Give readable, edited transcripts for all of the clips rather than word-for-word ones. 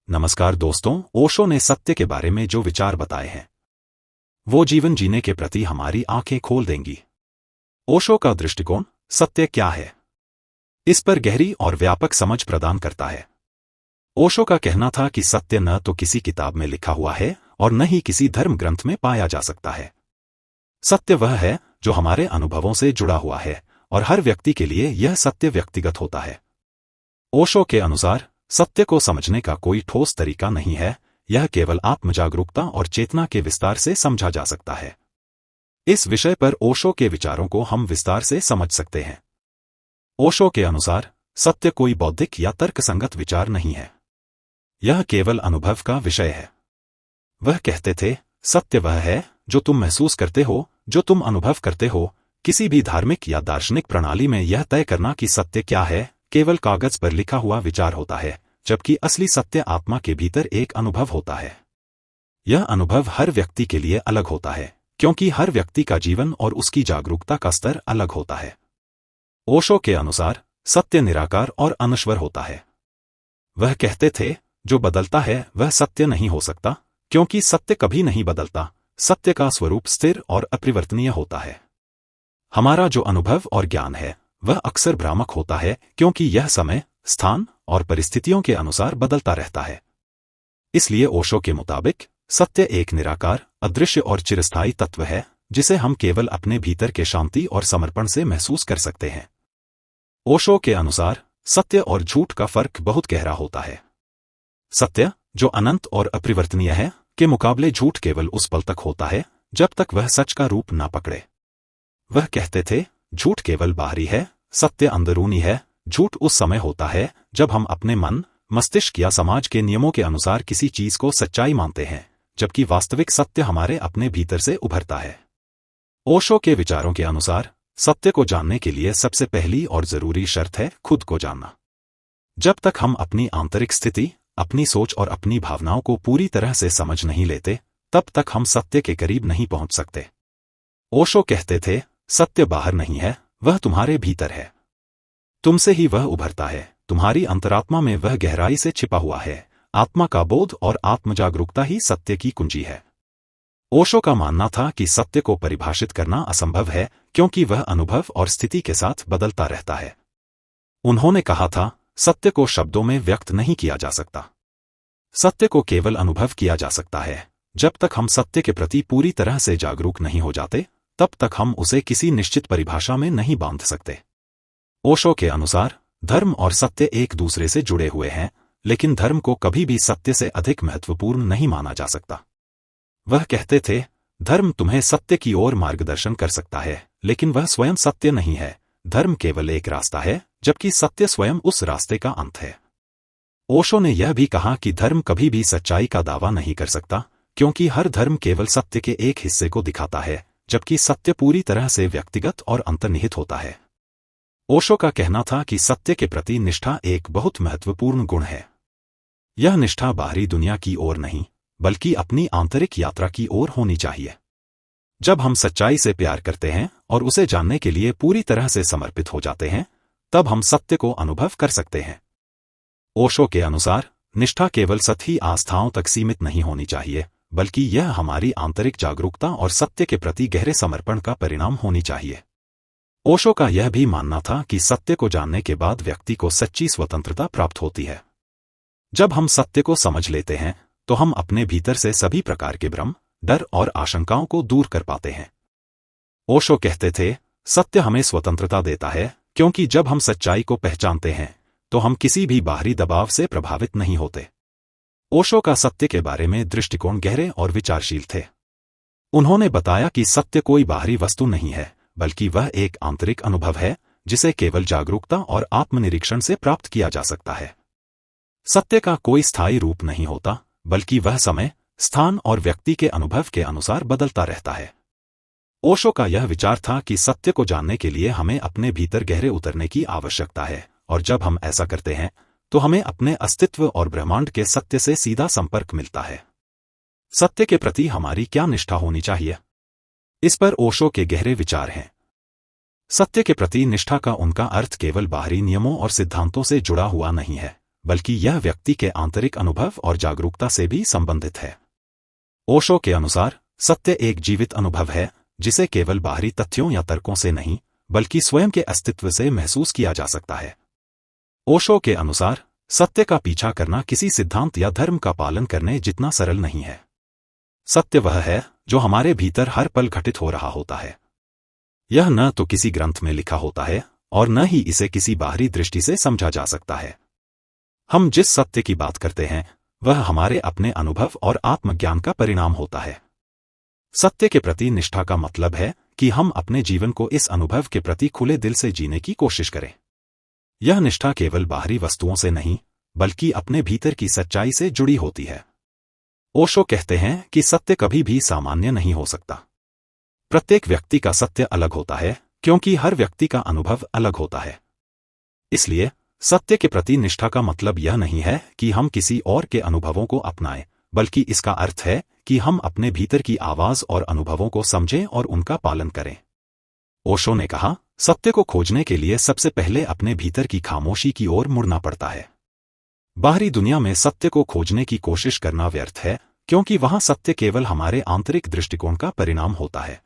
नमस्कार दोस्तों, ओशो ने सत्य के बारे में जो विचार बताए हैं वो जीवन जीने के प्रति हमारी आंखें खोल देंगी। ओशो का दृष्टिकोण सत्य क्या है इस पर गहरी और व्यापक समझ प्रदान करता है। ओशो का कहना था कि सत्य न तो किसी किताब में लिखा हुआ है और न ही किसी धर्म ग्रंथ में पाया जा सकता है। सत्य वह है जो हमारे अनुभवों से जुड़ा हुआ है और हर व्यक्ति के लिए यह सत्य व्यक्तिगत होता है। ओशो के अनुसार सत्य को समझने का कोई ठोस तरीका नहीं है, यह केवल आत्मजागरूकता और चेतना के विस्तार से समझा जा सकता है। इस विषय पर ओशो के विचारों को हम विस्तार से समझ सकते हैं। ओशो के अनुसार सत्य कोई बौद्धिक या तर्कसंगत विचार नहीं है, यह केवल अनुभव का विषय है। वह कहते थे, सत्य वह है जो तुम महसूस करते हो, जो तुम अनुभव करते हो। किसी भी धार्मिक या दार्शनिक प्रणाली में यह तय करना कि सत्य क्या है केवल कागज पर लिखा हुआ विचार होता है, जबकि असली सत्य आत्मा के भीतर एक अनुभव होता है। यह अनुभव हर व्यक्ति के लिए अलग होता है, क्योंकि हर व्यक्ति का जीवन और उसकी जागरूकता का स्तर अलग होता है। ओशो के अनुसार सत्य निराकार और अनश्वर होता है। वह कहते थे, जो बदलता है वह सत्य नहीं हो सकता, क्योंकि सत्य कभी नहीं बदलता। सत्य का स्वरूप स्थिर और अपरिवर्तनीय होता है। हमारा जो अनुभव और ज्ञान है वह अक्सर भ्रामक होता है, क्योंकि यह समय, स्थान और परिस्थितियों के अनुसार बदलता रहता है। इसलिए ओशो के मुताबिक सत्य एक निराकार, अदृश्य और चिरस्थायी तत्व है, जिसे हम केवल अपने भीतर के शांति और समर्पण से महसूस कर सकते हैं। ओशो के अनुसार सत्य और झूठ का फर्क बहुत गहरा होता है। सत्य, जो अनंत और अपरिवर्तनीय है, के मुकाबले झूठ केवल उस पल तक होता है जब तक वह सच का रूप ना पकड़े। वह कहते थे, झूठ केवल बाहरी है, सत्य अंदरूनी है। झूठ उस समय होता है जब हम अपने मन, मस्तिष्क या समाज के नियमों के अनुसार किसी चीज को सच्चाई मानते हैं, जबकि वास्तविक सत्य हमारे अपने भीतर से उभरता है। ओशो के विचारों के अनुसार सत्य को जानने के लिए सबसे पहली और जरूरी शर्त है खुद को जानना। जब तक हम अपनी आंतरिक स्थिति, अपनी सोच और अपनी भावनाओं को पूरी तरह से समझ नहीं लेते, तब तक हम सत्य के करीब नहीं पहुंच सकते। ओशो कहते थे, सत्य बाहर नहीं है, वह तुम्हारे भीतर है। तुमसे ही वह उभरता है, तुम्हारी अंतरात्मा में वह गहराई से छिपा हुआ है। आत्मा का बोध और आत्मजागरूकता ही सत्य की कुंजी है। ओशो का मानना था कि सत्य को परिभाषित करना असंभव है, क्योंकि वह अनुभव और स्थिति के साथ बदलता रहता है। उन्होंने कहा था, सत्य को शब्दों में व्यक्त नहीं किया जा सकता। सत्य को केवल अनुभव किया जा सकता है। जब तक हम सत्य के प्रति पूरी तरह से जागरूक नहीं हो जाते, तब तक हम उसे किसी निश्चित परिभाषा में नहीं बांध सकते। ओशो के अनुसार धर्म और सत्य एक दूसरे से जुड़े हुए हैं, लेकिन धर्म को कभी भी सत्य से अधिक महत्वपूर्ण नहीं माना जा सकता। वह कहते थे, धर्म तुम्हें सत्य की ओर मार्गदर्शन कर सकता है, लेकिन वह स्वयं सत्य नहीं है। धर्म केवल एक रास्ता है, जबकि सत्य स्वयं उस रास्ते का अंत है। ओशो ने यह भी कहा कि धर्म कभी भी सच्चाई का दावा नहीं कर सकता, क्योंकि हर धर्म केवल सत्य के एक हिस्से को दिखाता है, जबकि सत्य पूरी तरह से व्यक्तिगत और अंतर्निहित होता है। ओशो का कहना था कि सत्य के प्रति निष्ठा एक बहुत महत्वपूर्ण गुण है। यह निष्ठा बाहरी दुनिया की ओर नहीं, बल्कि अपनी आंतरिक यात्रा की ओर होनी चाहिए। जब हम सच्चाई से प्यार करते हैं और उसे जानने के लिए पूरी तरह से समर्पित हो जाते हैं, तब हम सत्य को अनुभव कर सकते हैं। ओशो के अनुसार निष्ठा केवल सतही आस्थाओं तक सीमित नहीं होनी चाहिए, बल्कि यह हमारी आंतरिक जागरूकता और सत्य के प्रति गहरे समर्पण का परिणाम होनी चाहिए। ओशो का यह भी मानना था कि सत्य को जानने के बाद व्यक्ति को सच्ची स्वतंत्रता प्राप्त होती है। जब हम सत्य को समझ लेते हैं, तो हम अपने भीतर से सभी प्रकार के भ्रम, डर और आशंकाओं को दूर कर पाते हैं। ओशो कहते थे, सत्य हमें स्वतंत्रता देता है, क्योंकि जब हम सच्चाई को पहचानते हैं, तो हम किसी भी बाहरी दबाव से प्रभावित नहीं होते। ओशो का सत्य के बारे में दृष्टिकोण गहरे और विचारशील थे। उन्होंने बताया कि सत्य कोई बाहरी वस्तु नहीं है, बल्कि वह एक आंतरिक अनुभव है, जिसे केवल जागरूकता और आत्मनिरीक्षण से प्राप्त किया जा सकता है। सत्य का कोई स्थायी रूप नहीं होता, बल्कि वह समय, स्थान और व्यक्ति के अनुभव के अनुसार बदलता रहता है। ओशो का यह विचार था कि सत्य को जानने के लिए हमें अपने भीतर गहरे उतरने की आवश्यकता है, और जब हम ऐसा करते हैं, तो हमें अपने अस्तित्व और ब्रह्मांड के सत्य से सीधा संपर्क मिलता है। सत्य के प्रति हमारी क्या निष्ठा होनी चाहिए? इस पर ओशो के गहरे विचार हैं। सत्य के प्रति निष्ठा का उनका अर्थ केवल बाहरी नियमों और सिद्धांतों से जुड़ा हुआ नहीं है, बल्कि यह व्यक्ति के आंतरिक अनुभव और जागरूकता से भी संबंधित है। ओशो के अनुसार सत्य एक जीवित अनुभव है जिसे केवल बाहरी तथ्यों या तर्कों से नहीं बल्कि स्वयं के अस्तित्व से महसूस किया जा सकता है। ओशो के अनुसार सत्य का पीछा करना किसी सिद्धांत या धर्म का पालन करने जितना सरल नहीं है। सत्य वह है जो हमारे भीतर हर पल घटित हो रहा होता है। यह न तो किसी ग्रंथ में लिखा होता है और न ही इसे किसी बाहरी दृष्टि से समझा जा सकता है। हम जिस सत्य की बात करते हैं वह हमारे अपने अनुभव और आत्मज्ञान का परिणाम होता है। सत्य के प्रति निष्ठा का मतलब है कि हम अपने जीवन को इस अनुभव के प्रति खुले दिल से जीने की कोशिश करें। यह निष्ठा केवल बाहरी वस्तुओं से नहीं बल्कि अपने भीतर की सच्चाई से जुड़ी होती है। ओशो कहते हैं कि सत्य कभी भी सामान्य नहीं हो सकता। प्रत्येक व्यक्ति का सत्य अलग होता है क्योंकि हर व्यक्ति का अनुभव अलग होता है। इसलिए सत्य के प्रति निष्ठा का मतलब यह नहीं है कि हम किसी और के अनुभवों को अपनाएं, बल्कि इसका अर्थ है कि हम अपने भीतर की आवाज और अनुभवों को समझें और उनका पालन करें। ओशो ने कहा, सत्य को खोजने के लिए सबसे पहले अपने भीतर की खामोशी की ओर मुड़ना पड़ता है। बाहरी दुनिया में सत्य को खोजने की कोशिश करना व्यर्थ है क्योंकि वहां सत्य केवल हमारे आंतरिक दृष्टिकोण का परिणाम होता है।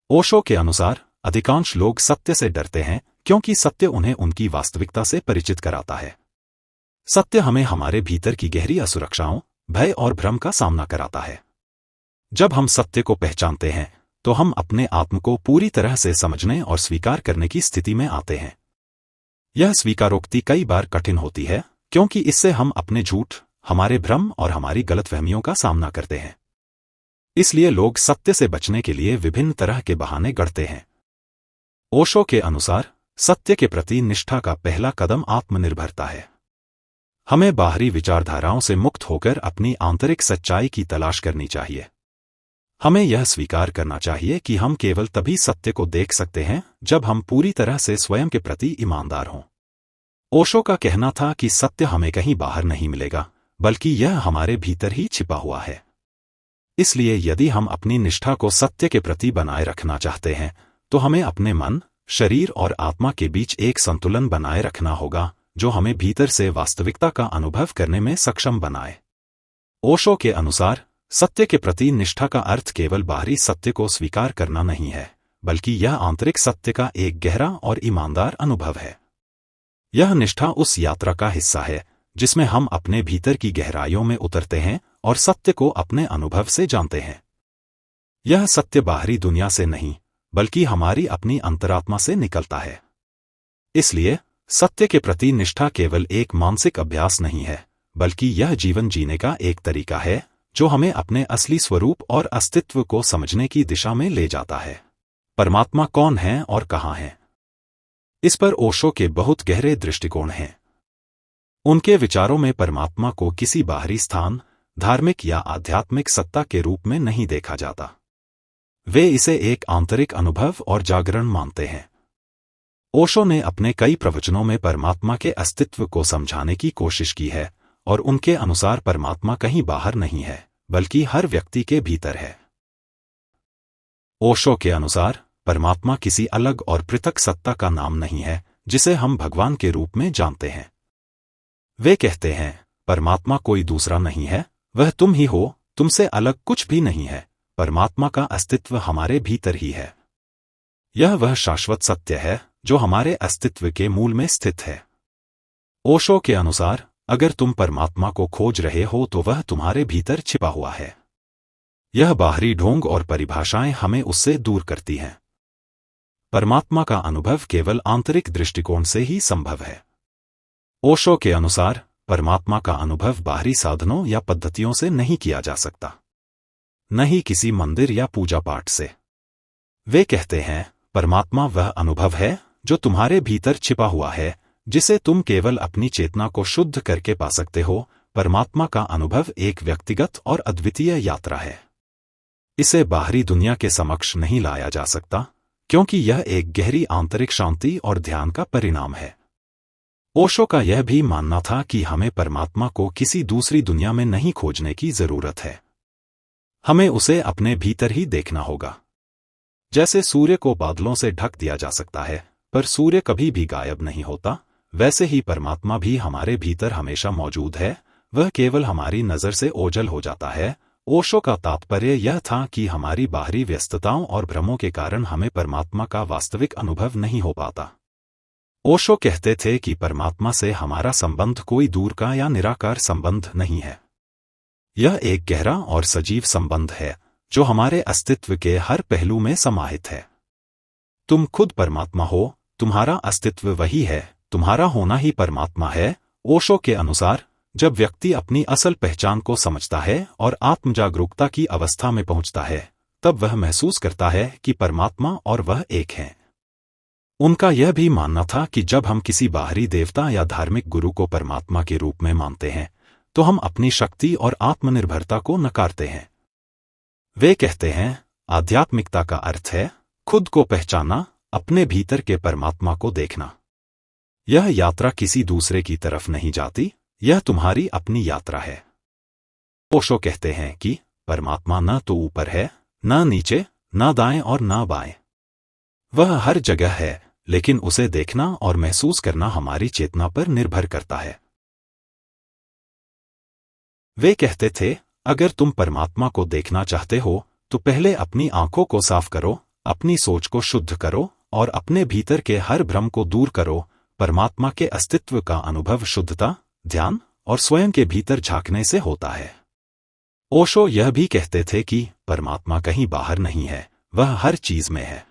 ओशो के अनुसार अधिकांश लोग सत्य से डरते हैं क्योंकि सत्य उन्हें उनकी वास्तविकता से परिचित कराता है। सत्य हमें हमारे भीतर की गहरी असुरक्षाओं, भय और भ्रम का सामना कराता है। जब हम सत्य को पहचानते हैं तो हम अपने आत्म को पूरी तरह से समझने और स्वीकार करने की स्थिति में आते हैं। यह स्वीकारोक्ति कई बार कठिन होती है क्योंकि इससे हम अपने झूठ, हमारे भ्रम और हमारी गलतफहमियों का सामना करते हैं। इसलिए लोग सत्य से बचने के लिए विभिन्न तरह के बहाने गढ़ते हैं। ओशो के अनुसार सत्य के प्रति निष्ठा का पहला कदम आत्मनिर्भरता है। हमें बाहरी विचारधाराओं से मुक्त होकर अपनी आंतरिक सच्चाई की तलाश करनी चाहिए। हमें यह स्वीकार करना चाहिए कि हम केवल तभी सत्य को देख सकते हैं जब हम पूरी तरह से स्वयं के प्रति ईमानदार हों। ओशो का कहना था कि सत्य हमें कहीं बाहर नहीं मिलेगा, बल्कि यह हमारे भीतर ही छिपा हुआ है। इसलिए यदि हम अपनी निष्ठा को सत्य के प्रति बनाए रखना चाहते हैं तो हमें अपने मन, शरीर और आत्मा के बीच एक संतुलन बनाए रखना होगा जो हमें भीतर से वास्तविकता का अनुभव करने में सक्षम बनाए। ओशो के अनुसार सत्य के प्रति निष्ठा का अर्थ केवल बाहरी सत्य को स्वीकार करना नहीं है, बल्कि यह आंतरिक सत्य का एक गहरा और ईमानदार अनुभव है। यह निष्ठा उस यात्रा का हिस्सा है जिसमें हम अपने भीतर की गहराइयों में उतरते हैं और सत्य को अपने अनुभव से जानते हैं। यह सत्य बाहरी दुनिया से नहीं बल्कि हमारी अपनी अंतरात्मा से निकलता है। इसलिए सत्य के प्रति निष्ठा केवल एक मानसिक अभ्यास नहीं है, बल्कि यह जीवन जीने का एक तरीका है जो हमें अपने असली स्वरूप और अस्तित्व को समझने की दिशा में ले जाता है। परमात्मा कौन है और कहाँ है? इस पर ओशो के बहुत गहरे दृष्टिकोण हैं। उनके विचारों में परमात्मा को किसी बाहरी स्थान, धार्मिक या आध्यात्मिक सत्ता के रूप में नहीं देखा जाता। वे इसे एक आंतरिक अनुभव और जागरण मानते हैं। ओशो ने अपने कई प्रवचनों में परमात्मा के अस्तित्व को समझाने की कोशिश की है और उनके अनुसार परमात्मा कहीं बाहर नहीं है बल्कि हर व्यक्ति के भीतर है। ओशो के अनुसार परमात्मा किसी अलग और पृथक सत्ता का नाम नहीं है जिसे हम भगवान के रूप में जानते हैं। वे कहते हैं, परमात्मा कोई दूसरा नहीं है, वह तुम ही हो, तुमसे अलग कुछ भी नहीं है। परमात्मा का अस्तित्व हमारे भीतर ही है। यह वह शाश्वत सत्य है जो हमारे अस्तित्व के मूल में स्थित है। ओशो के अनुसार अगर तुम परमात्मा को खोज रहे हो तो वह तुम्हारे भीतर छिपा हुआ है। यह बाहरी ढोंग और परिभाषाएं हमें उससे दूर करती हैं। परमात्मा का अनुभव केवल आंतरिक दृष्टिकोण से ही संभव है। ओशो के अनुसार परमात्मा का अनुभव बाहरी साधनों या पद्धतियों से नहीं किया जा सकता, न ही किसी मंदिर या पूजा पाठ से। वे कहते हैं, परमात्मा वह अनुभव है जो तुम्हारे भीतर छिपा हुआ है, जिसे तुम केवल अपनी चेतना को शुद्ध करके पा सकते हो। परमात्मा का अनुभव एक व्यक्तिगत और अद्वितीय यात्रा है। इसे बाहरी दुनिया के समक्ष नहीं लाया जा सकता क्योंकि यह एक गहरी आंतरिक शांति और ध्यान का परिणाम है। ओशो का यह भी मानना था कि हमें परमात्मा को किसी दूसरी दुनिया में नहीं खोजने की जरूरत है। हमें उसे अपने भीतर ही देखना होगा। जैसे सूर्य को बादलों से ढक दिया जा सकता है, पर सूर्य कभी भी गायब नहीं होता, वैसे ही परमात्मा भी हमारे भीतर हमेशा मौजूद है, वह केवल हमारी नज़र से ओझल हो जाता है। ओशो का तात्पर्य यह था कि हमारी बाहरी व्यस्तताओं और भ्रमों के कारण हमें परमात्मा का वास्तविक अनुभव नहीं हो पाता। ओशो कहते थे कि परमात्मा से हमारा संबंध कोई दूर का या निराकार संबंध नहीं है। यह एक गहरा और सजीव संबंध है जो हमारे अस्तित्व के हर पहलू में समाहित है। तुम खुद परमात्मा हो, तुम्हारा अस्तित्व वही है, तुम्हारा होना ही परमात्मा है। ओशो के अनुसार जब व्यक्ति अपनी असल पहचान को समझता है और आत्मजागरूकता की अवस्था में पहुंचता है, तब वह महसूस करता है कि परमात्मा और वह एक हैं। उनका यह भी मानना था कि जब हम किसी बाहरी देवता या धार्मिक गुरु को परमात्मा के रूप में मानते हैं, तो हम अपनी शक्ति और आत्मनिर्भरता को नकारते हैं। वे कहते हैं, आध्यात्मिकता का अर्थ है खुद को पहचानना, अपने भीतर के परमात्मा को देखना। यह यात्रा किसी दूसरे की तरफ नहीं जाती, यह तुम्हारी अपनी यात्रा है। ओशो कहते हैं कि परमात्मा न तो ऊपर है, न नीचे, न दाएं और न बाएं। वह हर जगह है, लेकिन उसे देखना और महसूस करना हमारी चेतना पर निर्भर करता है। वे कहते थे, अगर तुम परमात्मा को देखना चाहते हो तो पहले अपनी आंखों को साफ करो, अपनी सोच को शुद्ध करो और अपने भीतर के हर भ्रम को दूर करो। परमात्मा के अस्तित्व का अनुभव शुद्धता, ध्यान और स्वयं के भीतर झांकने से होता है। ओशो यह भी कहते थे कि परमात्मा कहीं बाहर नहीं है, वह हर चीज में है।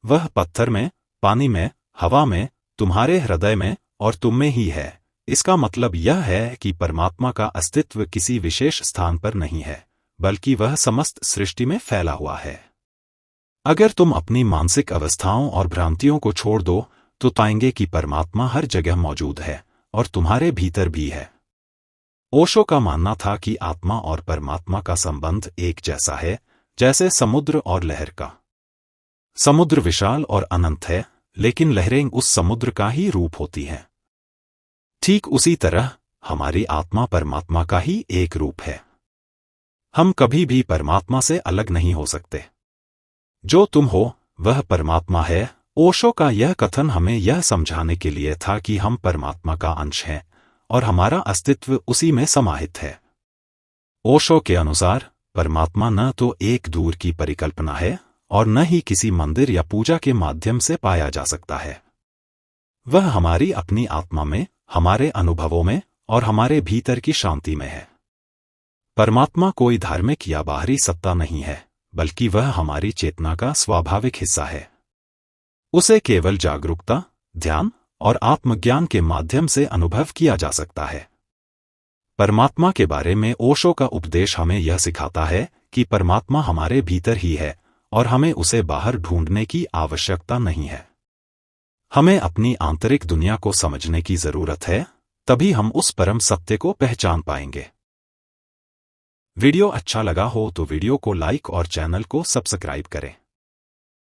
वह पत्थर में, पानी में, हवा में, तुम्हारे हृदय में और तुम में ही है। इसका मतलब यह है कि परमात्मा का अस्तित्व किसी विशेष स्थान पर नहीं है, बल्कि वह समस्त सृष्टि में फैला हुआ है। अगर तुम अपनी मानसिक अवस्थाओं और भ्रांतियों को छोड़ दो तो पाएंगे कि परमात्मा हर जगह मौजूद है और तुम्हारे भीतर भी है। ओशो का मानना था कि आत्मा और परमात्मा का संबंध एक जैसा है, जैसे समुद्र और लहर का। समुद्र विशाल और अनंत है, लेकिन लहरें उस समुद्र का ही रूप होती हैं। ठीक उसी तरह हमारी आत्मा परमात्मा का ही एक रूप है। हम कभी भी परमात्मा से अलग नहीं हो सकते। जो तुम हो वह परमात्मा है। ओशो का यह कथन हमें यह समझाने के लिए था कि हम परमात्मा का अंश हैं और हमारा अस्तित्व उसी में समाहित है। ओशो के अनुसार परमात्मा न तो एक दूर की परिकल्पना है और न ही किसी मंदिर या पूजा के माध्यम से पाया जा सकता है। वह हमारी अपनी आत्मा में, हमारे अनुभवों में और हमारे भीतर की शांति में है। परमात्मा कोई धार्मिक या बाहरी सत्ता नहीं है, बल्कि वह हमारी चेतना का स्वाभाविक हिस्सा है। उसे केवल जागरूकता, ध्यान और आत्मज्ञान के माध्यम से अनुभव किया जा सकता है। परमात्मा के बारे में ओशो का उपदेश हमें यह सिखाता है कि परमात्मा हमारे भीतर ही है और हमें उसे बाहर ढूंढने की आवश्यकता नहीं है। हमें अपनी आंतरिक दुनिया को समझने की जरूरत है, तभी हम उस परम सत्य को पहचान पाएंगे। वीडियो अच्छा लगा हो तो वीडियो को लाइक और चैनल को सब्सक्राइब करें।